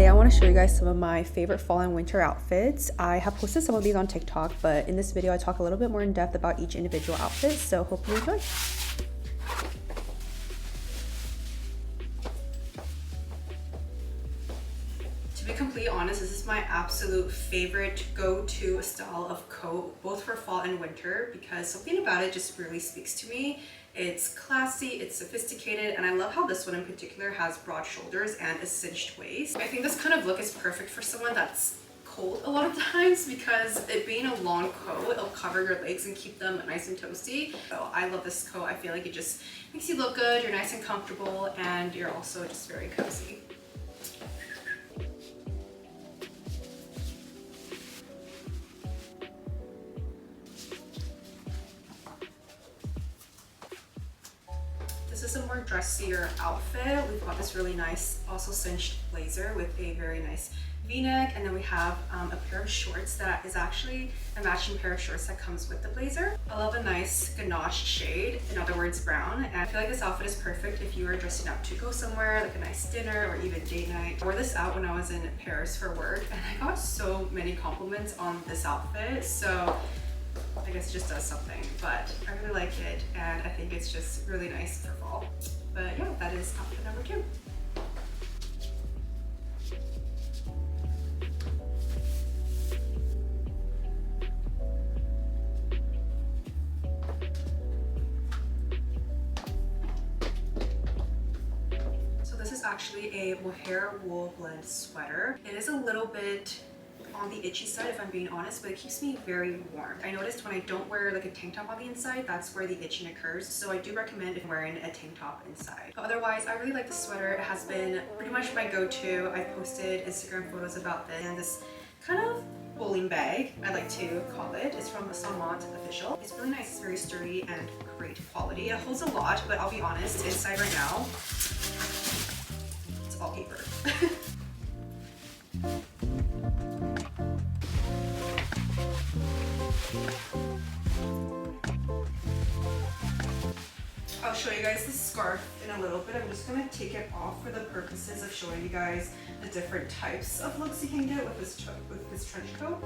Today I want to show you guys some of my favorite fall and winter outfits. I have posted some of these on TikTok, but in this video I talk a little bit more in depth about each individual outfit, so hope you enjoy. To be completely honest, this is my absolute favorite go-to style of coat, both for fall and winter, because something about it just really speaks to me. It's classy, it's sophisticated, and I love how this one in particular has broad shoulders and a cinched waist. I think this kind of look is perfect for someone that's cold a lot of times because it being a long coat, it'll cover your legs and keep them nice and toasty. So I love this coat. I feel like it just makes you look good, you're nice and comfortable, and you're also just very cozy. This is a more dressier outfit. We've got this really nice, also cinched blazer with a very nice v-neck, and then we have a pair of shorts that is actually a matching pair of shorts that comes with the blazer. I love a nice ganache shade, in other words brown, and I feel like this outfit is perfect if you are dressing up to go somewhere, like a nice dinner or even date night. I wore this out when I was in Paris for work, and I got so many compliments on this outfit, so I guess it just does something, but I really like it, and I think it's just really nice for fall. But yeah, that is outfit number 2. So this is actually a mohair wool blend sweater. It is a little bit on the itchy side if I'm being honest, but it keeps me very warm. I noticed when I don't wear like a tank top on the inside, that's where the itching occurs, so I do recommend wearing a tank top inside. But otherwise, I really like the sweater. It has been pretty much my go-to. I posted Instagram photos about this, and this kind of bowling bag, I like to call it. It's from the Sézane official. It's really nice, it's very sturdy and great quality. It holds a lot, but I'll be honest, inside right now, it's all paper. I'll show you guys the scarf in a little bit. I'm just going to take it off for the purposes of showing you guys the different types of looks you can get with this trench coat.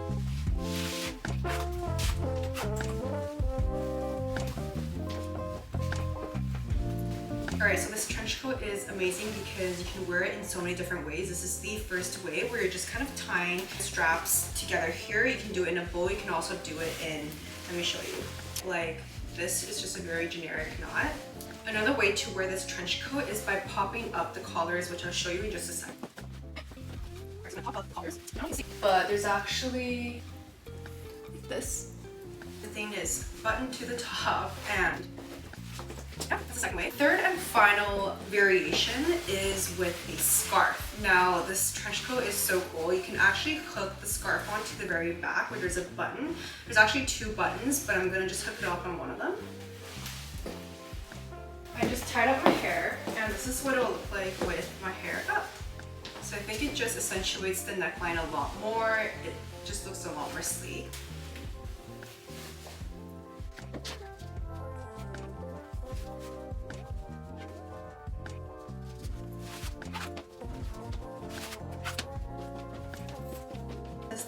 Alright, so this trench coat is amazing because you can wear it in so many different ways. This is the first way where you're just kind of tying straps together here. You can do it in a bow. You can also do it in, let me show you, like this is just a very generic knot. Another way to wear this trench coat is by popping up the collars, which I'll show you in just a second. I'm gonna pop up the collars. But there's actually this. The thing is buttoned to the top, and yeah, that's the second way. Third and final variation is with a scarf. Now, this trench coat is so cool. You can actually hook the scarf onto the very back where there's a button. There's actually 2 buttons, but I'm gonna just hook it off on one of them. I just tied up my hair, and this is what it will look like with my hair up. So I think it just accentuates the neckline a lot more. It just looks a lot more sleek.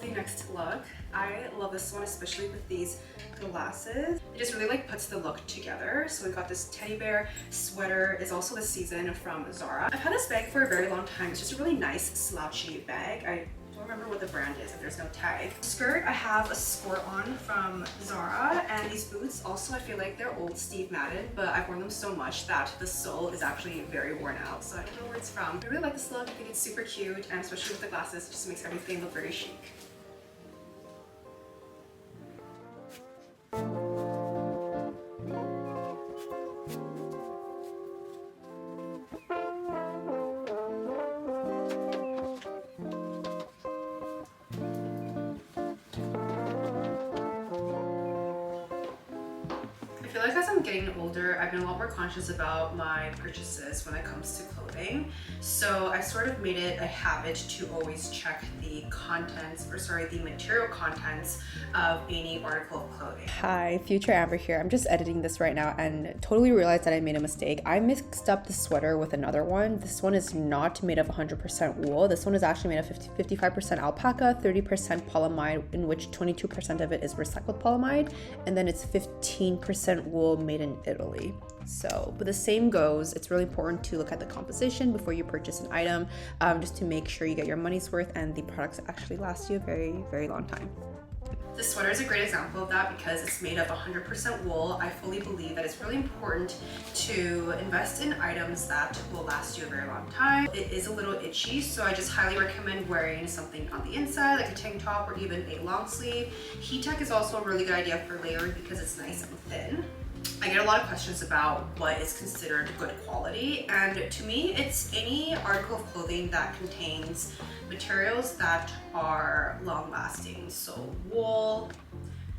The next look. I love this one, especially with these glasses. It just really like puts the look together. So we got this teddy bear sweater. Is also the Sézane from Zara. I've had this bag for a very long time. It's just a really nice slouchy bag. I don't remember what the brand is if there's no tag. Skirt, I have a skirt on from Zara, and these boots also, I feel like they're old Steve Madden, but I've worn them so much that the sole is actually very worn out, so I don't know where it's from. I really like this look. I think it's super cute, and especially with the glasses, it just makes everything look very chic. feel like as I'm getting older, I've been a lot more conscious about my purchases when it comes to clothing. So I sort of made it a habit to always check the contents, or sorry, the material contents of any article of clothing. Hi, future Amber here. I'm just editing this right now and totally realized that I made a mistake. I mixed up the sweater with another one. This one is not made of 100% wool. This one is actually made of 55% alpaca, 30% polyamide, in which 22% of it is recycled polyamide, and then it's 15% wool made in Italy. So, but the same goes, it's really important to look at the composition before you purchase an item, just to make sure you get your money's worth and the products actually last you a very, very long time. This sweater is a great example of that because it's made of 100% wool. I fully believe that it's really important to invest in items that will last you a very long time. It is a little itchy, so I just highly recommend wearing something on the inside, like a tank top or even a long sleeve. Heattech is also a really good idea for layering because it's nice and thin. I get a lot of questions about what is considered good quality, and to me it's any article of clothing that contains materials that are long lasting. So wool,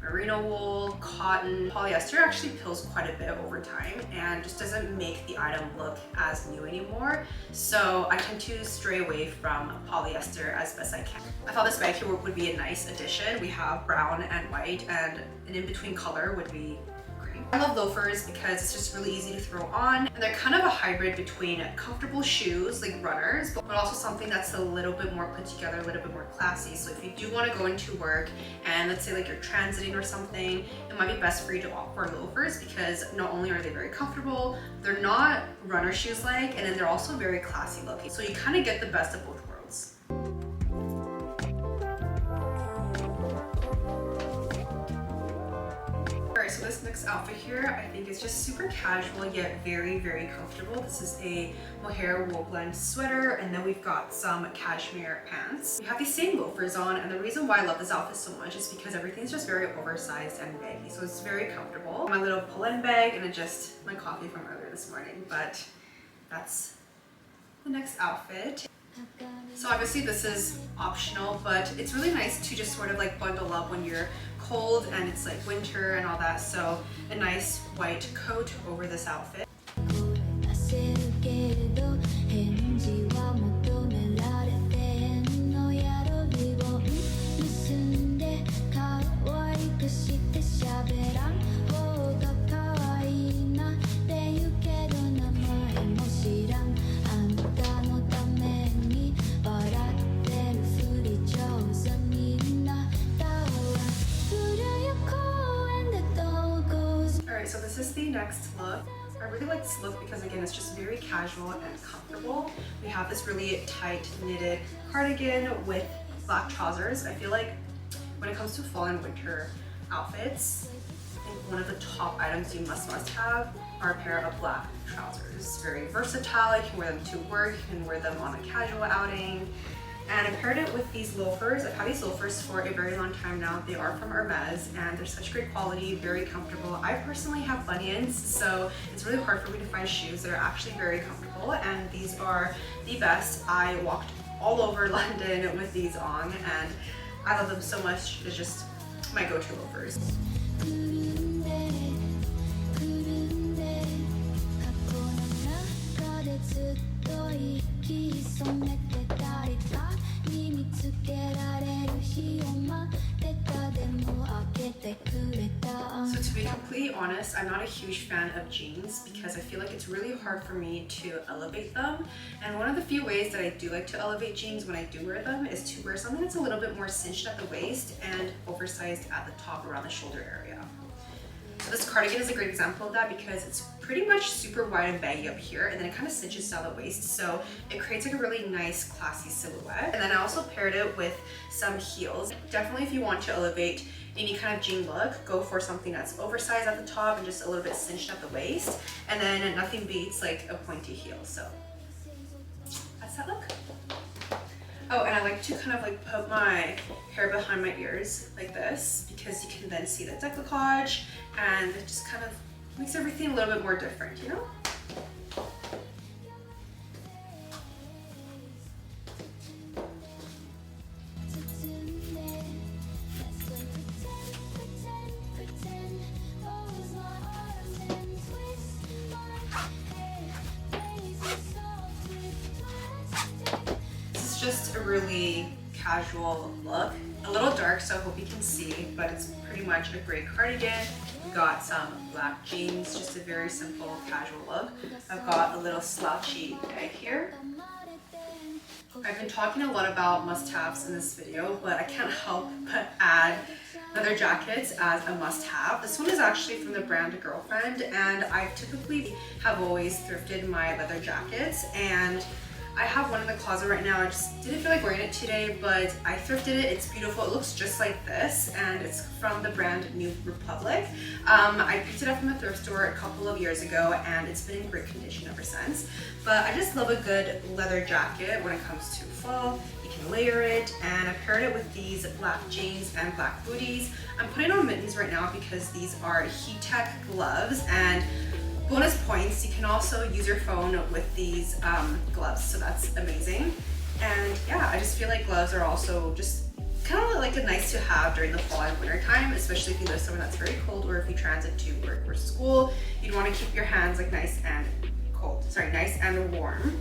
merino wool, cotton, polyester actually peels quite a bit over time and just doesn't make the item look as new anymore. So I tend to stray away from polyester as best I can. I thought this bag here would be a nice addition. We have brown and white, and an in-between color would be great. I love loafers because it's just really easy to throw on, and they're kind of a hybrid between comfortable shoes like runners, but also something that's a little bit more put together, a little bit more classy. So if you do want to go into work and let's say like you're transiting or something, it might be best for you to opt for loafers because not only are they very comfortable, they're not runner shoes like, and then they're also very classy looking. So you kind of get the best of both worlds. So this next outfit here, I think is just super casual yet very, very comfortable. This is a mohair wool blend sweater, and then we've got some cashmere pants. We have these same loafers on, and the reason why I love this outfit so much is because everything's just very oversized and baggy, so it's very comfortable. My little pull-in bag, and then just my coffee from earlier this morning, but that's the next outfit. So obviously this is optional, but it's really nice to just sort of like bundle up when you're cold and it's like winter and all that. So a nice white coat over this outfit. So this is the next look. I really like this look because again, it's just very casual and comfortable. We have this really tight knitted cardigan with black trousers. I feel like when it comes to fall and winter outfits, I think one of the top items you must have are a pair of black trousers. Very versatile, you can wear them to work, you can wear them on a casual outing. And I paired it with these loafers. I've had these loafers for a very long time now. They are from Hermes and they're such great quality, very comfortable. I personally have bunions, so it's really hard for me to find shoes that are actually very comfortable, and these are the best. I walked all over London with these on and I love them so much. It's just my go-to loafers. So to be completely honest, I'm not a huge fan of jeans because I feel like it's really hard for me to elevate them. And one of the few ways that I do like to elevate jeans when I do wear them is to wear something that's a little bit more cinched at the waist and oversized at the top around the shoulder area. So this cardigan is a great example of that because it's pretty much super wide and baggy up here, and then it kind of cinches down the waist, so it creates like a really nice classy silhouette. And then I also paired it with some heels. Definitely if you want to elevate any kind of jean look, go for something that's oversized at the top and just a little bit cinched at the waist, and then nothing beats like a pointy heel. So that's that look. Oh, and I like to kind of like put my hair behind my ears like this because you can then see the décolletage, and it just kind of makes everything a little bit more different, you know? overly casual look. A little dark, so I hope you can see, but it's pretty much a gray cardigan. We got some black jeans, just a very simple casual look. I've got a little slouchy bag here. I've been talking a lot about must-haves in this video, but I can't help but add leather jackets as a must-have. This one is actually from the brand Girlfriend, and I typically have always thrifted my leather jackets, and I have one in the closet right now. I just didn't feel like wearing it today, but I thrifted it. It's beautiful. It looks just like this, and it's from the brand New Republic. I picked it up from the thrift store a couple of years ago, and it's been in great condition ever since. But I just love a good leather jacket when it comes to fall. You can layer it, and I paired it with these black jeans and black booties. I'm putting on mittens right now because these are Heattech gloves, and bonus points, you can also use your phone with these gloves, so that's amazing. And yeah, I just feel like gloves are also just kind of like a nice to have during the fall and winter time, especially if you live somewhere that's very cold, or if you transit to work or school, you'd want to keep your hands like nice and warm.